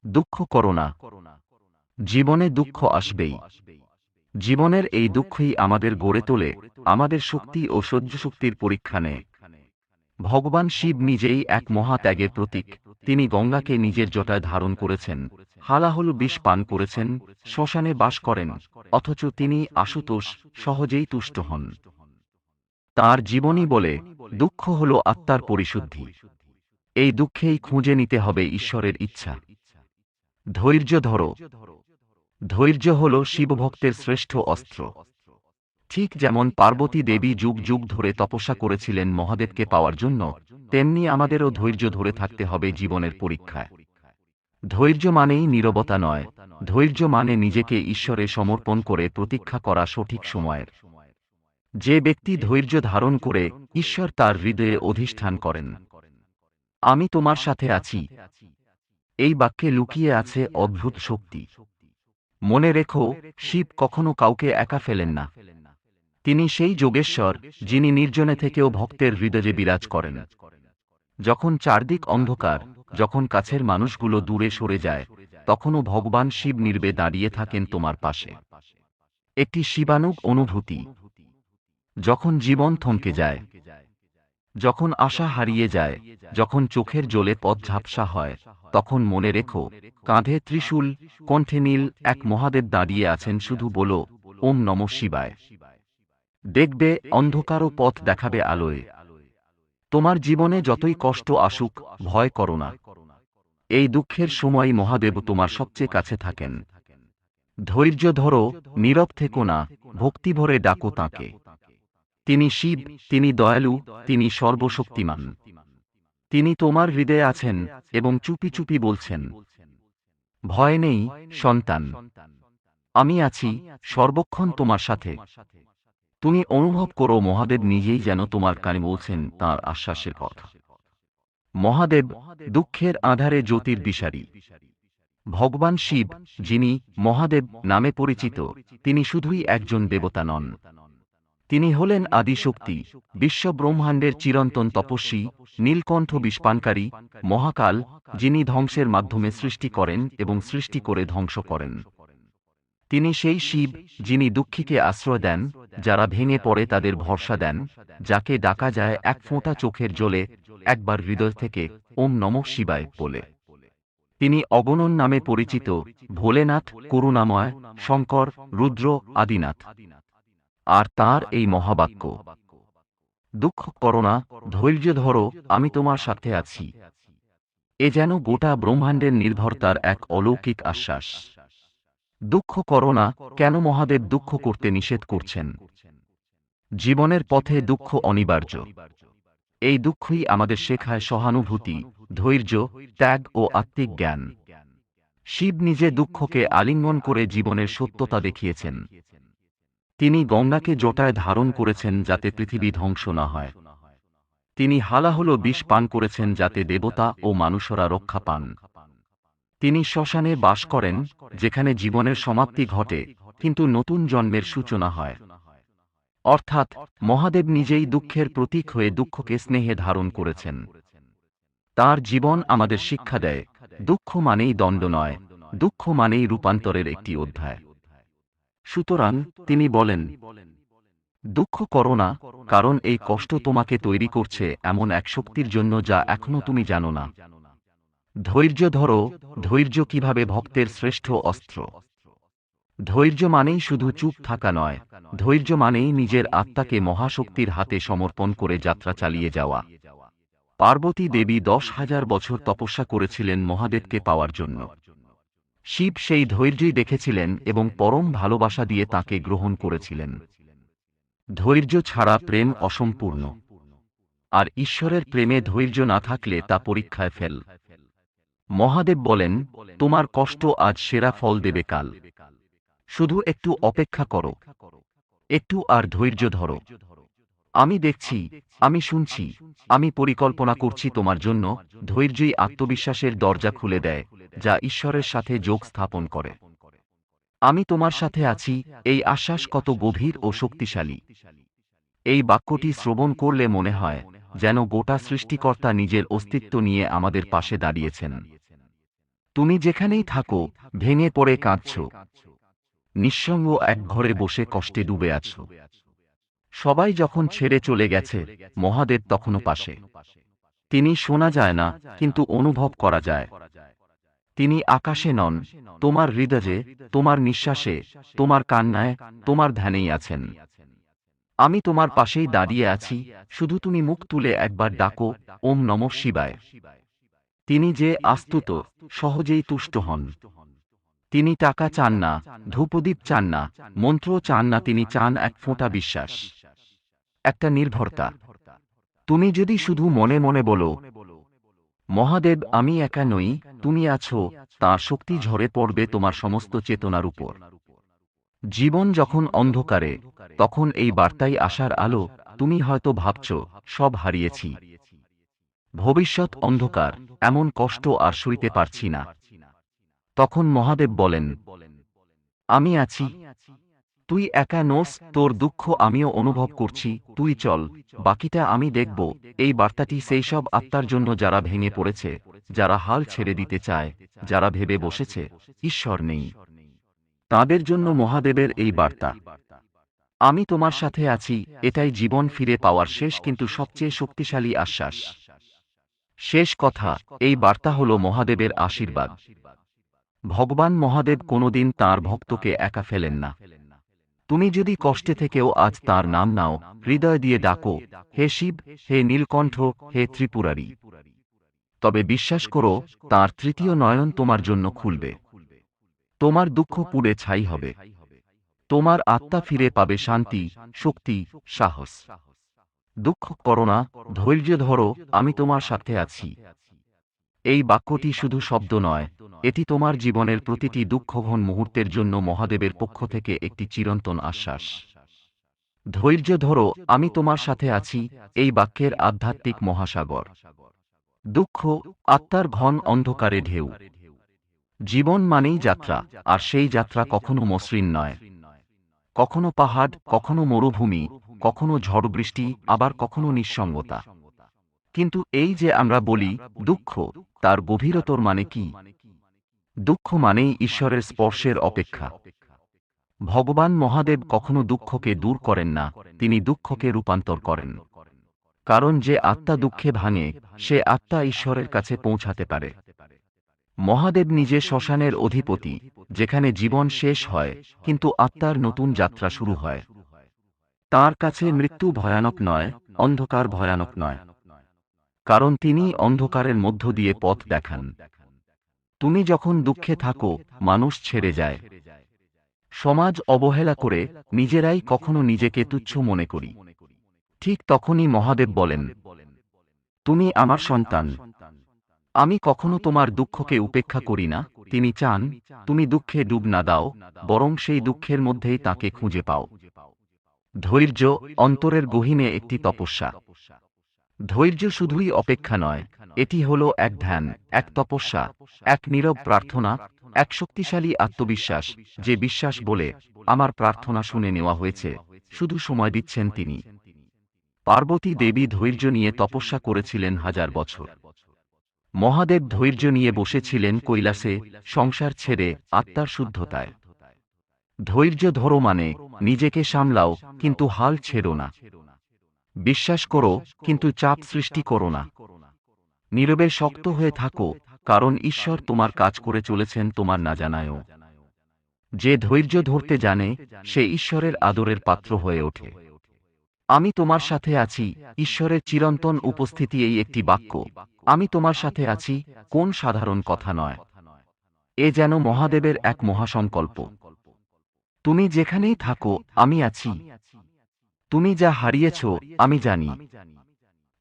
দুঃখ করো না। জীবনে দুঃখ আসবেই। জীবনের এই দুঃখই আমাদের গড়ে তোলে, আমাদের শক্তি ও সহ্যশক্তির পরীক্ষা নেয়। ভগবান শিব নিজেই এক মহাত্যাগের প্রতীক। তিনি গঙ্গাকে নিজের জটায় ধারণ করেছেন, হালাহল বিষ পান করেছেন, শ্মশানে বাস করেন, অথচ তিনি আশুতোষ, সহজেই তুষ্ট হন। তাঁর জীবনী বলে, দুঃখ হল আত্মার পরিশুদ্ধি। এই দুঃখেই খুঁজে নিতে হবে ঈশ্বরের ইচ্ছা। ধৈর্য ধরো। ধৈর্য হল শিবভক্তের শ্রেষ্ঠ অস্ত্র। ঠিক যেমন পার্বতী দেবী যুগ যুগ ধরে তপস্যা করেছিলেন মহাদেবকে পাওয়ার জন্য, তেমনি আমাদেরও ধৈর্য ধরে থাকতে হবে জীবনের পরীক্ষায়। ধৈর্য মানেই নীরবতা নয়, ধৈর্য মানে নিজেকে ঈশ্বরে সমর্পণ করে প্রতীক্ষা করা সঠিক সময়ের। যে ব্যক্তি ধৈর্য ধারণ করে, ঈশ্বর তার হৃদয়ে অধিষ্ঠান করেন। আমি তোমার সাথে আছি। এই বাক্যে লুকিয়ে আছে অদ্ভুত শক্তি। মনে রেখো, শিব কখনো কাউকে একা ফেলেন না। তিনি সেই যোগেশ্বর, যিনি নির্জনে থেকেও ভক্তের হৃদয়ে বিরাজ করেন। যখন চারদিক অন্ধকার, যখন কাছের মানুষগুলো দূরে সরে যায়, তখনও ভগবান শিব নীরবে দাঁড়িয়ে থাকেন তোমার পাশে। একটি শিবানুগ অনুভূতি। যখন জীবন থমকে যায়, যখন আশা হারিয়ে যায়, যখন চোখের জলে পথ ঝাপসা হয়, তখন মনে রেখো, কাঁধে ত্রিশূল, কণ্ঠে নীল এক মহাদেব দাঁড়িয়ে আছেন। শুধু বলো, ওম নমঃ শিবায়। দেখবে, অন্ধকারও পথ দেখাবে আলোয়। তোমার জীবনে যতই কষ্ট আসুক, ভয় করো না। এই দুঃখের সময় মহাদেব তোমার সবচেয়ে কাছে থাকেন। ধৈর্য ধরো, নীরব থেকো না, ভক্তিভরে ডাকো তাঁকে। তিনি শিব, তিনি দয়ালু, তিনি সর্বশক্তিমান। তিনি তোমার হৃদয়ে আছেন এবং চুপি চুপি বলছেন, ভয় নেই, সন্তান। আমি আছি, সর্বক্ষণ তোমার সাথে। তুমি অনুভব করো, মহাদেব নিজেই যেন তোমার কানে বলছেন তাঁর আশ্বাসের কথা। মহাদেব, দুঃখের আঁধারে জ্যোতির দিশারি। ভগবান শিব, যিনি মহাদেব নামে পরিচিত, তিনি শুধুই একজন দেবতা নন। তিনি হলেন আদিশক্তি, বিশ্বব্রহ্মাণ্ডের চিরন্তন তপস্বী, নীলকণ্ঠ বিষপানকারী, মহাকাল, যিনি ধ্বংসের মাধ্যমে সৃষ্টি করেন এবং সৃষ্টি করে ধ্বংস করেন। তিনি সেই শিব, যিনি দুঃখীকে আশ্রয় দেন, যারা ভেঙে পড়ে তাদের ভরসা দেন, যাকে ডাকা যায় এক ফোঁটা চোখের জলে, একবার হৃদয় থেকে ওম নমঃ শিবায় বলে। তিনি অগণন নামে পরিচিত, ভোলেনাথ, করুণাময়, শঙ্কর, রুদ্র, আদিনাথ। আর তাঁর এই মহাবাক্য, দুঃখ করো না, ধৈর্য ধরো, আমি তোমার সাথে আছি, এ যেন গোটা ব্রহ্মাণ্ডের নির্ভরতার এক অলৌকিক আশ্বাস। দুঃখ করো না, কেন মহাদেব দুঃখ করতে নিষেধ করছেন? জীবনের পথে দুঃখ অনিবার্য। এই দুঃখই আমাদের শেখায় সহানুভূতি, ধৈর্য, ত্যাগ ও আত্মিক জ্ঞান। শিব নিজে দুঃখকে আলিঙ্গন করে জীবনের সত্যতা দেখিয়েছেন। তিনি গঙ্গাকে জটায় ধারণ করেছেন যাতে পৃথিবী ধ্বংস না হয়। তিনি হালাহল বিষ পান করেছেন যাতে দেবতা ও মানুষরা রক্ষা পান। তিনি শ্মশানে বাস করেন, যেখানে জীবনের সমাপ্তি ঘটে, কিন্তু নতুন জন্মের সূচনা হয়। অর্থাৎ, মহাদেব নিজেই দুঃখের প্রতীক হয়ে দুঃখকে স্নেহে ধারণ করেছেন। তাঁর জীবন আমাদের শিক্ষা দেয়, দুঃখ মানেই দণ্ড নয়, দুঃখ মানেই রূপান্তরের একটি অধ্যায়। সুতরাং তিনি বলেন, দুঃখ করো না, কারণ এই কষ্ট তোমাকে তৈরি করছে এমন এক শক্তির জন্য যা এখনো তুমি জানো না। ধৈর্য ধরো। ধৈর্য কিভাবে ভক্তের শ্রেষ্ঠ অস্ত্র। ধৈর্য মানেই শুধু চুপ থাকা নয়, ধৈর্য মানেই নিজের আত্মাকে মহাশক্তির হাতে সমর্পণ করে যাত্রা চালিয়ে যাওয়া। পার্বতী দেবী 10,000 বছর তপস্যা করেছিলেন মহাদেবকে পাওয়ার জন্য। শিব সেই ধৈর্যই দেখেছিলেন এবং পরম ভালোবাসা দিয়ে তাকে গ্রহণ করেছিলেন। ধৈর্য ছাড়া প্রেম অসম্পূর্ণ। আর ঈশ্বরের প্রেমে ধৈর্য না থাকলে তা পরীক্ষায় ফেল। মহাদেব বলেন, তোমার কষ্ট আজ সেরা ফল দেবে কাল। শুধু একটু অপেক্ষা করো, একটু আর ধৈর্য ধরো। আমি দেখছি, আমি শুনছি, আমি পরিকল্পনা করছি তোমার জন্য। ধৈর্যই আত্মবিশ্বাসের দরজা খুলে দেয়, যা ঈশ্বরের সাথে যোগ স্থাপন করে। আমি তোমার সাথে আছি, এই আশ্বাস কত গভীর ও শক্তিশালী। এই বাক্যটি শ্রবণ করলে মনে হয়, যেন গোটা সৃষ্টিকর্তা নিজের অস্তিত্ব নিয়ে আমাদের পাশে দাঁড়িয়েছেন। তুমি যেখানেই থাকো ভেঙে পড়ে কাঁদছ, নিঃসঙ্গ এক ঘরে বসে কষ্টে ডুবে আছো। সবাই যখন ছেড়ে চলে গেছে, মহাদেব তখনও পাশে। তিনি শোনা যায় না, কিন্তু অনুভব করা যায়। তিনি আকাশে নন, তোমার হৃদয়ে, তোমার নিঃশ্বাসে, তোমার কান্নায়, তোমার ধ্যানেই আছেন। আমি তোমার পাশেই দাঁড়িয়ে আছি, শুধু তুমি মুখ তুলে একবার ডাকো, ওম নমঃ শিবায়। তিনি যে আস্তুত, সহজেই তুষ্ট হন। তিনি টাকা চান না, ধূপদীপ চান না, মন্ত্র চান না, তিনি চান এক ফোঁটা বিশ্বাস, একটা নির্ভরতা। তুমি যদি শুধু মনে মনে বলো, মহাদেব আমি একা নই, তুমি আছো, তাঁর শক্তি ঝরে পড়বে তোমার সমস্ত চেতনার উপর। জীবন যখন অন্ধকারে, তখন এই বার্তাই আসার আলো। তুমি হয়তো ভাবছ, সব হারিয়েছি, ভবিষ্যৎ অন্ধকার, এমন কষ্ট আর সইতে পারছি না। তখন মহাদেব বলেন, আমি আছি, তুই একা নোস, তোর দুঃখ আমিও অনুভব করছি, তুই চল, বাকিটা আমি দেখব। এই বার্তাটি সেই সব আত্মার জন্য যারা ভেঙে পড়েছে, যারা হাল ছেড়ে দিতে চায়, যারা ভেবে বসেছে ঈশ্বর নেই। তাদের জন্য মহাদেবের এই বার্তা, আমি তোমার সাথে আছি। এটাই জীবন ফিরে পাওয়ার শেষ কিন্তু সবচেয়ে শক্তিশালী আশ্বাস। শেষ কথা, এই বার্তা হল মহাদেবের আশীর্বাদ। ভগবান মহাদেব কোনোদিন তাঁর ভক্তকে একা ফেলেন না। তুমি যদি কষ্টে থেকেও আজ তাঁর নাম নাও, হৃদয় দিয়ে ডাকো, হে শিব, হে নীলকণ্ঠ, হে ত্রিপুরারি, তবে বিশ্বাস করো, তাঁর তৃতীয় নয়ন তোমার জন্য খুলবে। তোমার দুঃখ পুড়ে ছাই হবে, তোমার আত্মা ফিরে পাবে শান্তি, শক্তি, সাহস। দুঃখ করো না, ধৈর্য ধরো, আমি তোমার সাথে আছি। এই বাক্যটি শুধু শব্দ নয়, এটি তোমার জীবনের প্রতিটি দুঃখঘন মুহূর্তের জন্য মহাদেবের পক্ষ থেকে একটি চিরন্তন আশ্বাস। ধৈর্য ধরো, আমি তোমার সাথে আছি, এই বাক্যের আধ্যাত্মিক মহাসাগর। দুঃখ আত্মার ঘন অন্ধকারে ঢেউ। জীবন মানেই যাত্রা, আর সেই যাত্রা কখনো মসৃণ নয়। কখনো পাহাড়, কখনো মরুভূমি, কখনো ঝড় বৃষ্টি, আবার কখনো নিঃসঙ্গতা। কিন্তু এই যে আমরা বলি দুঃখ, তার গভীরতর মানে কি? দুঃখ মানেই ঈশ্বরের স্পর্শের অপেক্ষা। ভগবান মহাদেব কখনো দুঃখকে দূর করেন না, তিনি দুঃখকে রূপান্তর করেন। কারণ যে আত্মা দুঃখে ভাঙে, সে আত্মা ঈশ্বরের কাছে পৌঁছাতে পারে। মহাদেব নিজে শ্মশানের অধিপতি, যেখানে জীবন শেষ হয় কিন্তু আত্মার নতুন যাত্রা শুরু হয়। তাঁর কাছে মৃত্যু ভয়ানক নয়, অন্ধকার ভয়ানক নয়, কারণ তিনি অন্ধকারের মধ্য দিয়ে পথ দেখান। তুমি যখন দুঃখে থাকো, মানুষ ছেড়ে যায়, সমাজ অবহেলা করে, নিজেরাই কখনো নিজেকে তুচ্ছ মনে করি, ঠিক তখনই মহাদেব বলেন, তুমি আমার সন্তান, আমি কখনো তোমার দুঃখকে উপেক্ষা করি না। তিনি চান তুমি দুঃখে ডুব না দাও, বরং সেই দুঃখের মধ্যেই তাকে খুঁজে পাও। ধৈর্য অন্তরের গহীনে একটি তপস্যা। ধৈর্য শুধুই অপেক্ষা নয়, এটি হলো এক ধ্যান, এক তপস্যা, এক নীরব প্রার্থনা, এক শক্তিশালী আত্মবিশ্বাস, যে বিশ্বাস বলে আমার প্রার্থনা শুনে নেওয়া হয়েছে, শুধু সময় দিচ্ছেন তিনি। পার্বতী দেবী ধৈর্য নিয়ে তপস্যা করেছিলেন হাজার বছর। মহাদেব ধৈর্য নিয়ে বসেছিলেন কৈলাসে, সংসার ছেড়ে, আত্মার শুদ্ধতায়। ধৈর্য ধরো মানে নিজেকে সামলাও, কিন্তু হাল ছেড়ো না। বিশ্বাস করো, কিন্তু চাপ সৃষ্টি করো না। নীরবে শক্ত হয়ে থাকো, কারণ ঈশ্বর তোমার কাজ করে চলেছেন তোমার না জানায়ও। যে ধৈর্য ধরতে জানে, সে ঈশ্বরের আদরের পাত্র হয়ে ওঠে। আমি তোমার সাথে আছি, ঈশ্বরের চিরন্তন উপস্থিতি। এই একটি বাক্য, আমি তোমার সাথে আছি, কোন সাধারণ কথা নয়, এ যেন মহাদেবের এক মহাসংকল্প। তুমি যেখানেই থাকো, আমি আছি। তুমি যা হারিয়েছ, আমি জানি।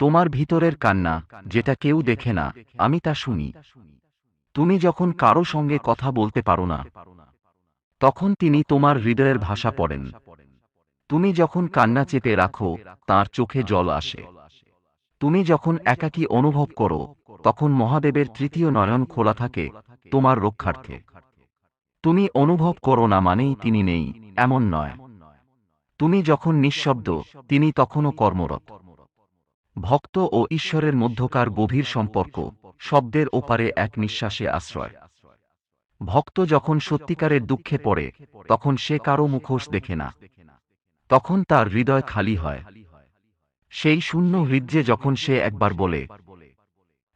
তোমার ভিতরের কান্না, যেটা কেউ দেখে না, আমি তা শুনি। তুমি যখন কারো সঙ্গে কথা বলতে পারো না, তখন তিনি তোমার হৃদয়ের ভাষা পড়েন। তুমি যখন কান্না চেপে রাখো, তাঁর চোখে জল আসে। তুমি যখন একাকী অনুভব করো, তখন মহাদেবের তৃতীয় নয়ন খোলা থাকে তোমার রক্ষার্থে। তুমি অনুভব করো না মানেই তিনি নেই, এমন নয়। তুমি যখন নিঃশব্দ, তিনি তখনও কর্মরত। ভক্ত ও ঈশ্বরের মধ্যকার গভীর সম্পর্ক, শব্দের ওপারে এক নিঃশ্বাসে আশ্রয়। ভক্ত যখন সত্যিকারের দুঃখে পড়ে তখন সে কারো মুখোশ দেখে না, তখন তার হৃদয় খালি হয়। সেই শূন্য হৃদয়ে যখন সে একবার বলে,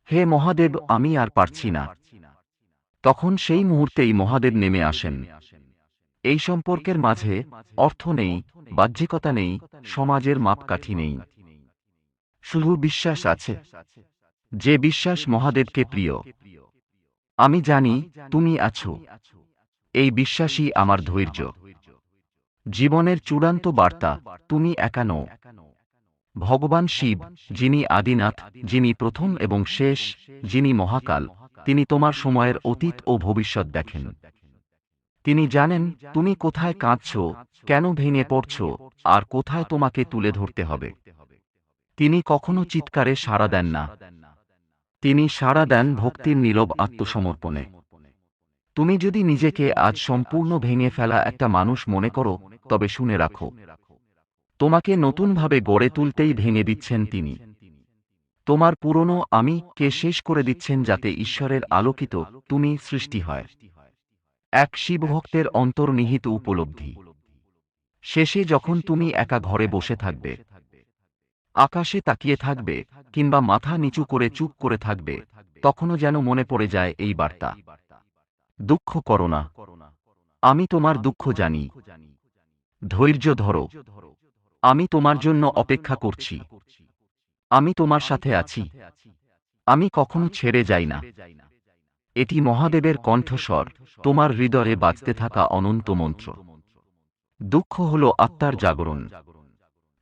হে মহাদেব, আমি আর পারছি না, তখন সেই মুহূর্তেই মহাদেব নেমে আসেন। এই সম্পর্কের মাঝে অর্থ নেই, বাহ্যিকতা নেই, সমাজের মাপকাঠি নেই, শুধু বিশ্বাস আছে। যে বিশ্বাস মহাদেবকে প্রিয়। আমি জানি তুমি আছো, এই বিশ্বাসই আমার ধৈর্য। জীবনের চূড়ান্ত বার্তা, তুমি একা নও। ভগবান শিব, যিনি আদিনাথ, যিনি প্রথম এবং শেষ, যিনি মহাকাল, তিনি তোমার সময়ের অতীত ও ভবিষ্যৎ দেখেন। তিনি জানেন তুমি কোথায় কাঁদছ, কেন ভেঙে পড়ছ, আর কোথায় তোমাকে তুলে ধরতে হবে। তিনি কখনো চিৎকারে সাড়া দেন না, তিনি সাড়া দেন ভক্তির নীরব আত্মসমর্পণে। তুমি যদি নিজেকে আজ সম্পূর্ণ ভেঙে ফেলা একটা মানুষ মনে করো, তবে শুনে রাখো, তোমাকে নতুনভাবে গড়ে তুলতেই ভেঙে দিচ্ছেন তিনি। তোমার পুরনো আমি কে শেষ করে দিচ্ছেন যাতে ঈশ্বরের আলোকিত তুমি সৃষ্টি হয়। এক শিবভক্তের অন্তর্নিহিত উপলব্ধি। শেষে যখন তুমি একা ঘরে বসে থাকবে, আকাশে তাকিয়ে থাকবে, কিংবা মাথা নিচু করে চুপ করে থাকবে, তখনও যেন মনে পড়ে যায় এই বার্তা, দুঃখ করো না, আমি তোমার দুঃখ জানি। ধৈর্য ধরো, আমি তোমার জন্য অপেক্ষা করছি। আমি তোমার সাথে আছি, আমি কখনো ছেড়ে যাই না। এটি মহাদেবের কণ্ঠস্বর, তোমার হৃদয়ে বাজতে থাকা অনন্ত মন্ত্র। দুঃখ হল আত্মার জাগরণ।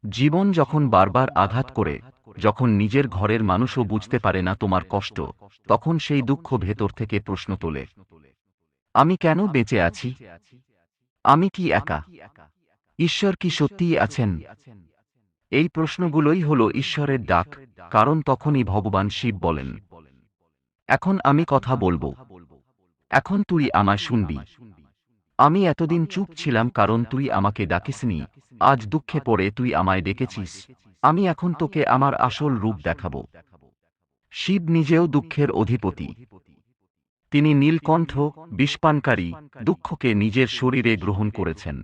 জীবন যখন বারবার আঘাত করে, যখন নিজের ঘরের মানুষও বুঝতে পারে না তোমার কষ্ট, তখন সেই দুঃখ ভেতর থেকে প্রশ্ন তোলে, আমি কেন বেঁচে আছি? আমি কি একা? ঈশ্বর কি সত্যিই আছেন? এই প্রশ্নগুলোই হল ঈশ্বরের ডাক, কারণ তখনই ভগবান শিব বলেন, এখন আমি কথা বলবো, এখন তুই আমায় শুনবি। আমি এতদিন চুপ ছিলাম কারণ তুই আমাকে ডাকিসনি, আজ দুঃখে পড়ে তুই আমায় ডেকেছিস, আমি এখন তোকে আমার আসল রূপ দেখাবো। শিব নিজেও দুঃখের অধিপতি। তিনি নীলকণ্ঠ, বিষপানকারী, দুঃখকে নিজের শরীরে গ্রহণ করেছেন।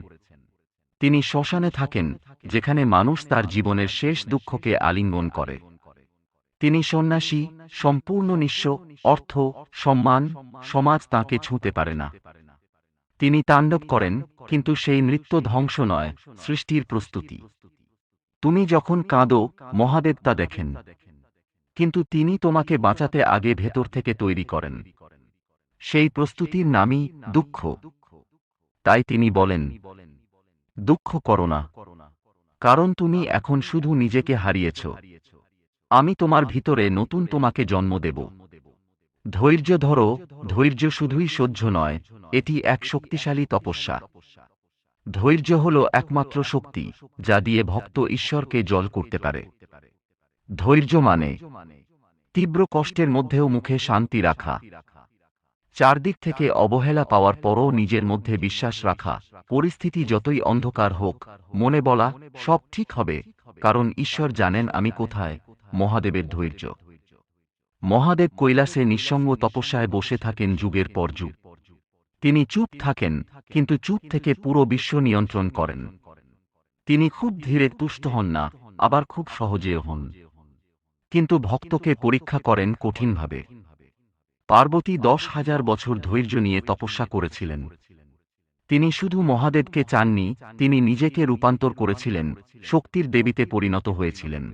তিনি শ্মশানে থাকেন, যেখানে মানুষ তার জীবনের শেষ দুঃখকে আলিঙ্গন করে। তিনি সন্ন্যাসী, সম্পূর্ণ নিঃস্ব, অর্থ, সম্মান, সমাজ তাঁকে ছুঁতে পারে না। তিনি তাণ্ডব করেন, কিন্তু সেই নৃত্য ধ্বংস নয়, সৃষ্টির প্রস্তুতি। তুমি যখন কাঁদো, মহাদেব তা দেখেন, কিন্তু তিনি তোমাকে বাঁচাতে আগে ভেতর থেকে তৈরি করেন। সেই প্রস্তুতির নামই দুঃখ। তাই তিনি বলেন, দুঃখ করো না, কারণ তুমি এখন শুধু নিজেকে হারিয়েছ, আমি তোমার ভিতরে নতুন তোমাকে জন্ম দেব। ধৈর্য ধরো, ধৈর্য শুধুই সহ্য নয়, এটি এক শক্তিশালী তপস্যা। ধৈর্য হল একমাত্র শক্তি যা দিয়ে ভক্ত ঈশ্বরকে জয় করতে পারে। ধৈর্য মানে তীব্র কষ্টের মধ্যেও মুখে শান্তি রাখা, চারদিক থেকে অবহেলা পাওয়ার পরও নিজের মধ্যে বিশ্বাস রাখা, পরিস্থিতি যতই অন্ধকার হোক, মনে বলা, সব ঠিক হবে, কারণ ঈশ্বর জানেন আমি কোথায়। মহাদেবের ধৈর্য। মহাদেব কৈলাসে নিঃসঙ্গ তপস্যায় বসে থাকেন যুগের পর যুগ। তিনি চুপ থাকেন, কিন্তু চুপ থেকে পুরো বিশ্ব নিয়ন্ত্রণ করেন। তিনি খুব ধীরে তুষ্ট হন না, আবার খুব সহজেও হন, কিন্তু ভক্তকে পরীক্ষা করেন কঠিনভাবে। পার্বতী 10,000 বছর ধৈর্য নিয়ে তপস্যা করেছিলেন। তিনি শুধু মহাদেবকে চাননি, তিনি নিজেকে রূপান্তর করেছিলেন, শক্তির দেবীতে পরিণত হয়েছিলেন।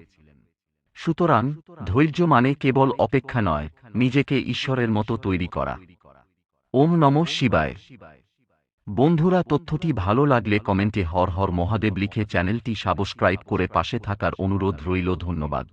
সুতরাং ধৈর্য মানে কেবল অপেক্ষা নয়, নিজেকে ঈশ্বরের মতো তৈরি করা। ওম নমঃ শিবায়। বন্ধুরা, তথ্যটি ভালো লাগলে কমেন্টে হর হর মহাদেব লিখে চ্যানেলটি সাবস্ক্রাইব করে পাশে থাকার অনুরোধ রইল। ধন্যবাদ।